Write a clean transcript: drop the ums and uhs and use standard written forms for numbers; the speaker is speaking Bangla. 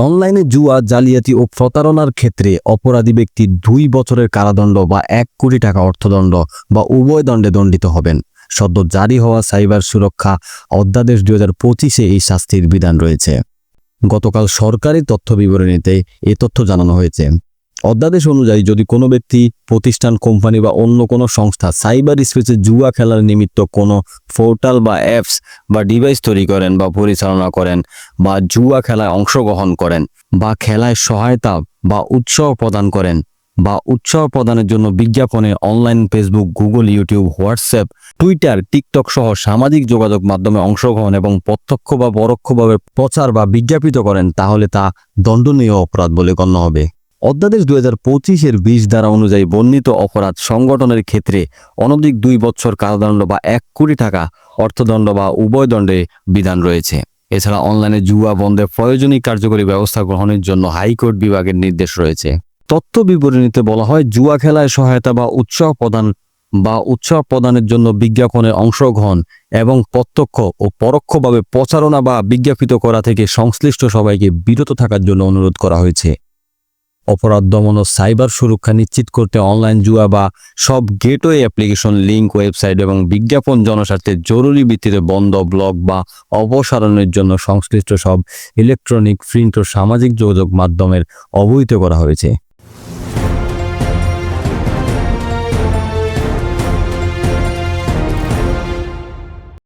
অনলাইনে জুয়া, জালিয়াতি ও প্রতারণার ক্ষেত্রে অপরাধী ব্যক্তি 2 বছরের কারাদণ্ড বা 1 কোটি টাকা অর্থদণ্ড বা উভয় দণ্ডে দণ্ডিত হবেন। সদ্য জারি হওয়া সাইবার সুরক্ষা অধ্যাদেশ 2025-এ এই শাস্তির বিধান রয়েছে। গতকাল সরকারি তথ্য বিবরণীতে এ তথ্য জানানো হয়েছে। অধ্যাদেশ অনুযায়ী যদি কোনো ব্যক্তি, প্রতিষ্ঠান, কোম্পানি বা অন্য কোনো সংস্থা সাইবার স্পেসে জুয়া খেলার নিমিত্ত কোনো পোর্টাল বা অ্যাপস বা ডিভাইস তৈরি করেন বা পরিচালনা করেন বা জুয়া খেলায় অংশগ্রহণ করেন বা খেলায় সহায়তা বা উৎসাহ প্রদান করেন বা উৎসাহ প্রদানের জন্য বিজ্ঞাপনে online Facebook, Google, YouTube, WhatsApp, Twitter, TikTok সহ সামাজিক যোগাযোগ মাধ্যমে অংশগ্রহণ এবং প্রত্যক্ষ বা পরোক্ষভাবে প্রচার বা বিজ্ঞাপিত করেন, তাহলে তা দণ্ডনীয় অপরাধ বলে গণ্য হবে। অধ্যাদেশ 2025-এর 20 ধারা অনুযায়ী বর্ণিত অপরাধ সংগঠনের ক্ষেত্রে অনধিক 2 বছর কারাদণ্ড বা 1 কোটি টাকা অর্থদণ্ড বা উভয় দণ্ডে বিধান রয়েছে। এছাড়া অনলাইনে জুয়া বন্ধে প্রয়োজনীয় কার্যকরী ব্যবস্থা গ্রহণের জন্য হাইকোর্ট বিভাগের নির্দেশ রয়েছে। তথ্য বিবরণীতে বলা হয়, জুয়া খেলায় সহায়তা বা উৎসাহ প্রদানের জন্য বিজ্ঞাপনে অংশগ্রহণ এবং প্রত্যক্ষ ও পরোক্ষভাবে প্রচারণা বা বিজ্ঞাপিত করা থেকে সংশ্লিষ্ট সবাইকে বিরত থাকার জন্য অনুরোধ করা হয়েছে। অপরাধ দমন ও সাইবার সুরক্ষা নিশ্চিত করতে অনলাইন জুয়া বা সব গেটওয়ে অ্যাপ্লিকেশন, লিঙ্ক, ওয়েবসাইট এবং বিজ্ঞাপন জনস্বার্থে জরুরি ভিত্তিতে বন্ধ, ব্লক বা অপসারণের জন্য সংশ্লিষ্ট সব ইলেকট্রনিক, প্রিন্ট ও সামাজিক যোগাযোগ মাধ্যমের অবহিত করা হয়েছে।